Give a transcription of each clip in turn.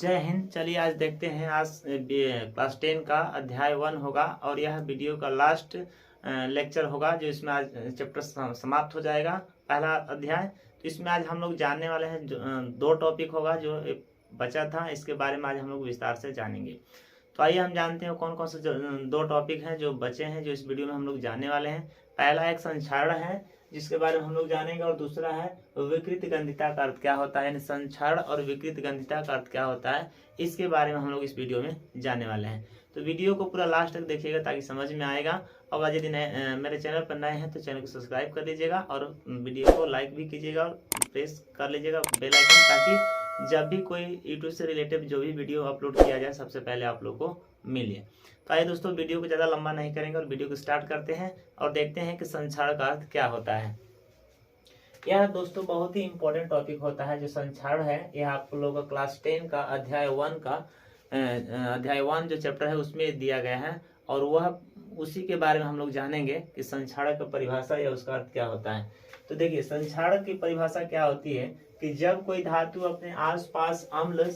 जय हिंद। चलिए आज देखते हैं। आज क्लास 10 का अध्याय 1 होगा और यह वीडियो का लास्ट लेक्चर होगा, जो इसमें आज चैप्टर समाप्त हो जाएगा पहला अध्याय। तो इसमें आज हम लोग जानने वाले हैं दो टॉपिक होगा जो बचा था, इसके बारे में आज हम लोग विस्तार से जानेंगे। तो आइए हम जानते हैं कौन कौन से दो टॉपिक हैं जो बचे हैं, जो इस वीडियो में हम लोग जानने वाले हैं। पहला एक संक्षारण है जिसके बारे में हम लोग जानेंगे, और दूसरा है विकृत गंधिता का अर्थ क्या होता है। यानी संक्षारण और विकृत गंधिता का अर्थ क्या होता है, इसके बारे में हम लोग इस वीडियो में जानने वाले हैं। तो वीडियो को पूरा लास्ट तक देखिएगा ताकि समझ में आएगा। और यदि मेरे चैनल पर नए हैं तो चैनल को सब्सक्राइब कर लीजिएगा और वीडियो को लाइक भी कीजिएगा और प्रेस कर लीजिएगा बेल आइकन, ताकि जब भी कोई यूट्यूब से रिलेटेड जो भी वीडियो अपलोड किया जाए सबसे पहले आप लोग को मिले। तो आइए दोस्तों, वीडियो को ज़्यादा लंबा नहीं करेंगे और वीडियो को स्टार्ट करते हैं और देखते हैं कि संक्षारण का अर्थ क्या होता है। यह दोस्तों बहुत ही इंपॉर्टेंट टॉपिक होता है। जो संक्षारण है यह आप लोगों का क्लास 10 का अध्याय 1 जो चैप्टर है उसमें दिया गया है, और वह उसी के बारे में हम लोग जानेंगे कि संक्षारण की परिभाषा या उसका अर्थ क्या होता है। तो देखिए, संक्षारण की परिभाषा क्या होती है कि जब कोई धातु अपने आसपास अम्ल,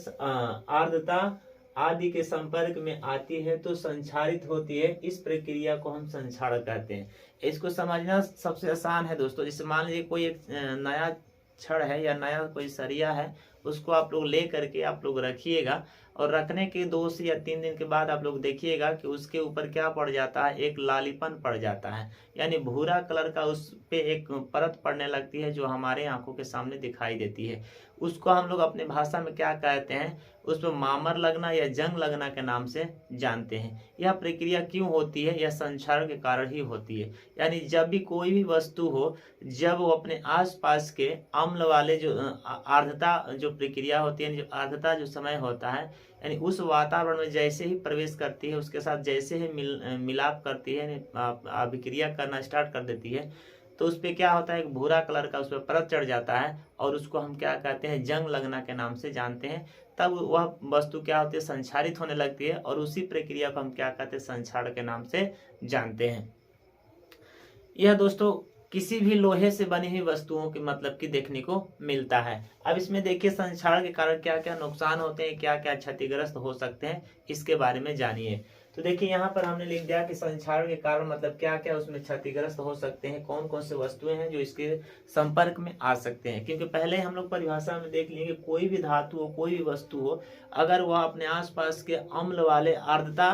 आर्द्रता आदि के संपर्क में आती है तो संक्षारित होती है। इस प्रक्रिया को हम संक्षारण कहते हैं। इसको समझना सबसे आसान है दोस्तों। जैसे मान लीजिए कोई एक नया छड़ है या नया कोई सरिया है, उसको आप लोग ले करके आप लोग रखिएगा, और रखने के 2 से या 3 दिन के बाद आप लोग देखिएगा कि उसके ऊपर क्या पड़ जाता है, एक लालीपन पड़ जाता है, यानी भूरा कलर का उस पे एक परत पड़ने लगती है जो हमारे आंखों के सामने दिखाई देती है। उसको हम लोग अपने भाषा में क्या कहते हैं, उस पर मामर लगना या जंग लगना के नाम से जानते हैं। यह प्रक्रिया क्यों होती है, यह संक्षारण के कारण ही होती है। यानी जब भी कोई भी वस्तु हो, जब वो अपने आसपास के अम्ल वाले जो आर्द्रता जो प्रक्रिया होती है, जो आर्द्रता जो समय होता है, यानी उस वातावरण में जैसे ही प्रवेश करती है, उसके साथ जैसे ही मिलाप करती है, अभिक्रिया करना स्टार्ट कर देती है, तो उस पर क्या होता है, एक भूरा कलर का उस पर परत चढ़ जाता है, और उसको हम क्या कहते हैं, जंग लगना के नाम से जानते हैं। तब वह वस्तु क्या होती है, संक्षारित होने लगती है, और उसी प्रक्रिया को हम क्या कहते हैं, संक्षारण के नाम से जानते हैं। यह दोस्तों किसी भी लोहे से बनी हुई वस्तुओं के मतलब की देखने को मिलता है। अब इसमें देखिए संक्षारण के कारण क्या क्या नुकसान होते हैं, क्या क्या क्षतिग्रस्त हो सकते हैं, इसके बारे में जानिए। तो देखिए यहाँ पर हमने लिख दिया कि संक्षारण के कारण मतलब क्या क्या उसमें क्षतिग्रस्त हो सकते हैं, कौन कौन से वस्तुएं हैं जो इसके संपर्क में आ सकते हैं। क्योंकि पहले हम लोग परिभाषा में देख लेंगे, कोई भी धातु हो, कोई भी वस्तु हो, अगर वह अपने आसपास के अम्ल वाले आर्द्रता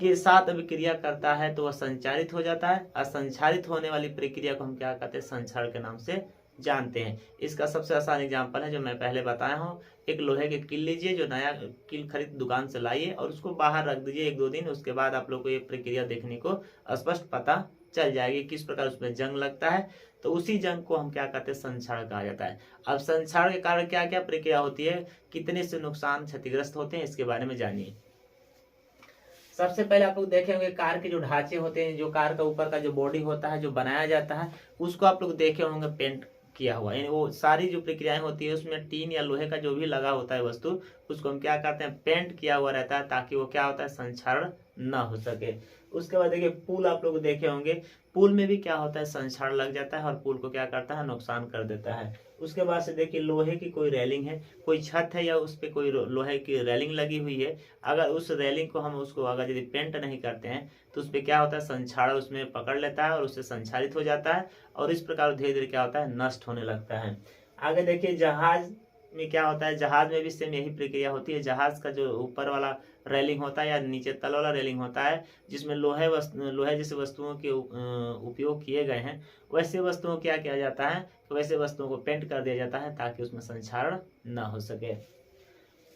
के साथ अभिक्रिया करता है तो वह संचारित हो जाता है। असंचारित होने वाली प्रक्रिया को हम क्या कहते हैं, संक्षारण के नाम से जानते हैं। इसका सबसे आसान एग्जांपल है जो मैं पहले बताया हूँ। एक लोहे के कील लीजिए, जो नया कील खरीद दुकान से लाइए और उसको बाहर रख दीजिए 1-2 दिन। उसके बाद आप लोग को ये प्रक्रिया देखने को स्पष्ट पता चल जाएगी किस प्रकार उसमें जंग लगता है। तो उसी जंग को हम क्या कहते हैं, संक्षारण कहा जाता है। अब संक्षारण के कारण क्या क्या प्रक्रिया होती है, कितने से नुकसान क्षतिग्रस्त होते हैं, इसके बारे में जानिए। सबसे पहले आप लोग देखेंगे कार के जो ढांचे होते हैं, जो कार का ऊपर का जो बॉडी होता है जो बनाया जाता है, उसको आप लोग देखे होंगे पेंट किया हुआ। यानी वो सारी जो प्रक्रियाएं होती है उसमें टीन या लोहे का जो भी लगा होता है वस्तु, उसको हम क्या कहते हैं, पेंट किया हुआ रहता है, ताकि वो क्या होता है, संक्षारण न हो सके। उसके बाद देखिए पुल आप लोग देखे होंगे, पुल में भी क्या होता है, संक्षारण लग जाता है और पुल को क्या करता है, नुकसान कर देता है। उसके बाद से देखिए लोहे की कोई रेलिंग है, कोई छत है या उस पर कोई लोहे की रेलिंग लगी हुई है, अगर उस रेलिंग को हम उसको अगर यदि पेंट नहीं करते हैं तो उस पर क्या होता है, संक्षारण उसमें पकड़ लेता है और उससे संक्षारित हो जाता है, और इस प्रकार धीरे धीरे क्या होता है, नष्ट होने लगता है। आगे देखिए जहाज में क्या होता है, जहाज में भी सेम यही प्रक्रिया होती है। जहाज का जो ऊपर वाला रेलिंग होता है या नीचे तल वाला रेलिंग होता है, जिसमें लोहे जैसे वस्तुओं के उपयोग किए गए हैं, वैसे वस्तुओं क्या किया जाता है, तो वैसे वस्तुओं को पेंट कर दिया जाता है ताकि उसमें संक्षारण न हो सके।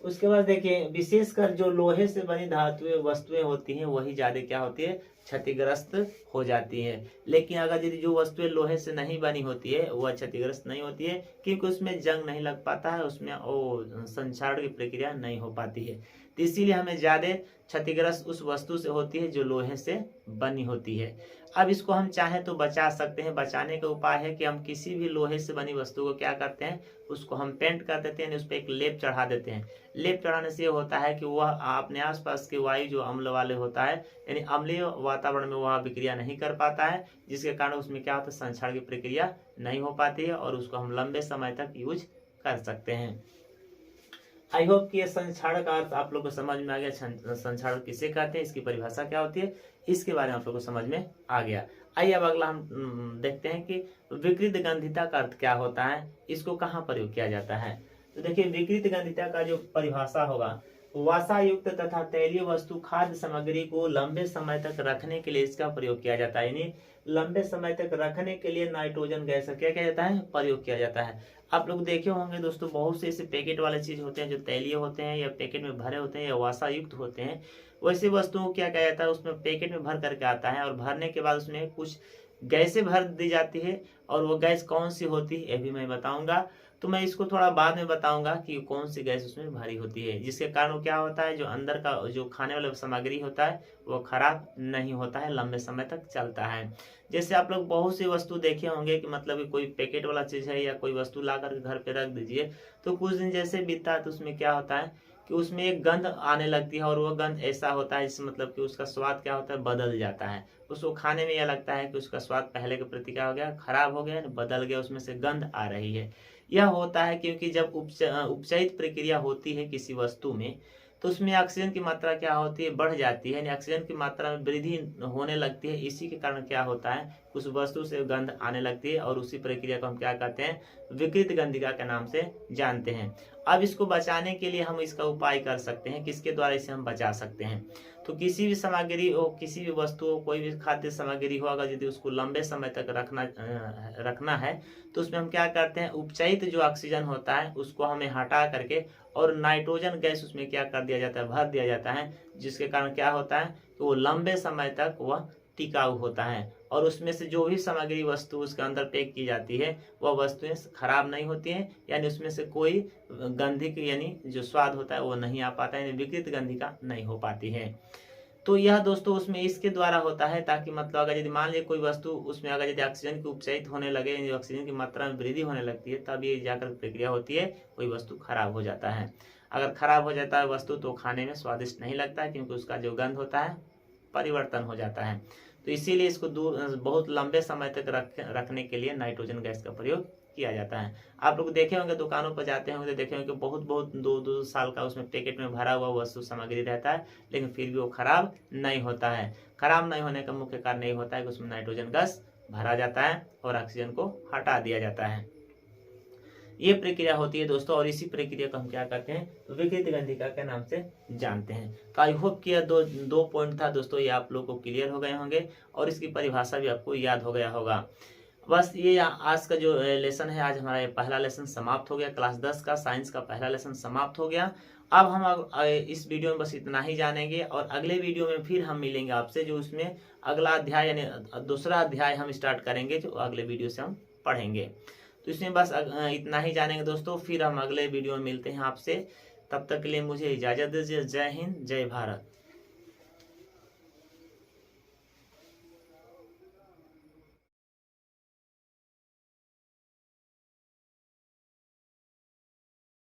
उसके बाद देखिए विशेषकर जो लोहे से बनी धातुएं वस्तुएं होती हैं वही ज्यादा क्या होती है, क्षतिग्रस्त हो जाती है। लेकिन अगर यदि जो वस्तुएं लोहे से नहीं बनी होती है वह क्षतिग्रस्त नहीं होती है, क्योंकि उसमें जंग नहीं लग पाता है, उसमें वो संक्षारण की प्रक्रिया नहीं हो पाती है। तो इसीलिए हमें ज्यादा क्षतिग्रस्त उस वस्तु से होती है जो लोहे से बनी होती है। अब इसको हम चाहें तो बचा सकते हैं। बचाने का उपाय है कि हम किसी भी लोहे से बनी वस्तु को क्या करते हैं, उसको हम पेंट कर देते हैं, उस पर एक लेप चढ़ा देते हैं। लेप चढ़ाने से ये होता है कि वह अपने आसपास के वायु जो अम्ल वाले होता है, यानी अम्लीय वातावरण में वह अभिक्रिया नहीं कर पाता है, जिसके कारण उसमें क्या होता है, संक्षारण की प्रक्रिया नहीं हो पाती है और उसको हम लंबे समय तक यूज कर सकते हैं। आई होप कि ये संक्षारक का अर्थ आप लोग को समझ में आ गया। संक्षारक किसे कहते हैं, इसकी परिभाषा क्या होती है, इसके बारे में आप लोग को समझ में आ गया। आइए अब अगला हम देखते हैं कि विकृत गंधिता का अर्थ क्या होता है, इसको कहाँ प्रयोग किया जाता है। तो देखिए विकृत गंधिता का जो परिभाषा होगा, वसा युक्त तथा तैलीय वस्तु खाद्य सामग्री को लंबे समय तक रखने के लिए इसका प्रयोग किया जाता है। यानी लंबे समय तक रखने के लिए नाइट्रोजन गैस का क्या किया जाता है, प्रयोग किया जाता है। आप लोग देखे होंगे दोस्तों, बहुत से ऐसे पैकेट वाले चीज होते हैं जो तैलीय होते हैं या पैकेट में भरे होते हैं या वसा युक्त होते हैं। वैसे वस्तुओं को क्या किया जाता है, उसमें पैकेट में भर करके आता है और भरने के बाद उसमें कुछ गैसें भर दी जाती है। और वो गैस कौन सी होती है ये भी मैं बताऊंगा। तो मैं इसको थोड़ा बाद में बताऊंगा कि कौन सी गैस उसमें भारी होती है, जिसके कारण क्या होता है, जो अंदर का जो खाने वाला सामग्री होता है वो खराब नहीं होता है, लंबे समय तक चलता है। जैसे आप लोग बहुत सी वस्तु देखे होंगे कि मतलब कोई पैकेट वाला चीज है या कोई वस्तु ला करके घर पे रख दीजिए, तो कुछ दिन जैसे बीतता है तो उसमें क्या होता है कि उसमें एक गंध आने लगती है। और वह गंध ऐसा होता है जिससे मतलब कि उसका स्वाद क्या होता है, बदल जाता है। उसको खाने में यह लगता है कि उसका स्वाद पहले के प्रति क्या हो गया, खराब हो गया, बदल गया, उसमें से गंध आ रही है। यह होता है क्योंकि जब उपचयित प्रक्रिया होती है किसी वस्तु में, तो उसमें ऑक्सीजन की मात्रा क्या होती है, बढ़ जाती है, यानी ऑक्सीजन की मात्रा में वृद्धि होने लगती है। इसी के कारण क्या होता है, उस वस्तु से गंध आने लगती है और उसी प्रक्रिया को हम क्या कहते हैं, विकृत गंधिका के नाम से जानते हैं। अब इसको बचाने के लिए हम इसका उपाय कर सकते हैं, किसके द्वारा इसे हम बचा सकते हैं। तो किसी भी सामग्री हो, किसी भी वस्तु हो, कोई भी खाद्य सामग्री हो, अगर यदि उसको लंबे समय तक रखना है तो उसमें हम क्या करते हैं, उपचयित जो ऑक्सीजन होता है उसको हमें हटा करके और नाइट्रोजन गैस उसमें क्या कर दिया जाता है, भर दिया जाता है। जिसके कारण क्या होता है कि वो लंबे समय तक वह टिकाऊ होता है और उसमें से जो भी सामग्री वस्तु उसके अंदर पैक की जाती है वह वस्तुएं खराब नहीं होती हैं, यानी उसमें से कोई गंधिक यानी जो स्वाद होता है वो नहीं आ पाता है, यानी विकृत गंधिका नहीं हो पाती है। तो यह दोस्तों उसमें इसके द्वारा होता है ताकि मतलब अगर यदि मान लीजिए कोई वस्तु उसमें अगर यदि ऑक्सीजन की उपचयित होने लगे, यानी ऑक्सीजन की मात्रा में वृद्धि होने लगती है, तब ये जाकर प्रक्रिया होती है, कोई वस्तु खराब हो जाता है। अगर खराब हो जाता है वस्तु तो खाने में स्वादिष्ट नहीं लगता है, क्योंकि उसका जो गंध होता है परिवर्तन हो जाता है। तो इसीलिए इसको बहुत लंबे समय तक रखने के लिए नाइट्रोजन गैस का प्रयोग किया जाता है। आप लोग देखे होंगे, दुकानों पर जाते होंगे तो देखे होंगे बहुत 2 साल का उसमें पैकेट में भरा हुआ वस्तु सामग्री रहता है, लेकिन फिर भी वो खराब नहीं होता है। खराब नहीं होने का मुख्य कारण यही होता है कि उसमें नाइट्रोजन गैस भरा जाता है और ऑक्सीजन को हटा दिया जाता है। ये प्रक्रिया होती है दोस्तों, और इसी प्रक्रिया को हम क्या करते हैं, विकृत गंधिका के नाम से जानते हैं। तो आई होप कि यह दो पॉइंट था दोस्तों, ये आप लोगों को क्लियर हो गए होंगे और इसकी परिभाषा भी आपको याद हो गया होगा। बस ये आज का जो लेसन है, आज हमारा पहला लेसन समाप्त हो गया। क्लास 10 का साइंस का पहला लेसन समाप्त हो गया। अब हम इस वीडियो में बस इतना ही जानेंगे और अगले वीडियो में फिर हम मिलेंगे आपसे, जो उसमें अगला अध्याय यानी दूसरा अध्याय हम स्टार्ट करेंगे, जो अगले वीडियो से हम पढ़ेंगे। तो इसमें बस इतना ही जानेंगे दोस्तों, फिर हम अगले वीडियो में मिलते हैं आपसे। तब तक के लिए मुझे इजाजत दीजिए। जय हिंद, जय भारत।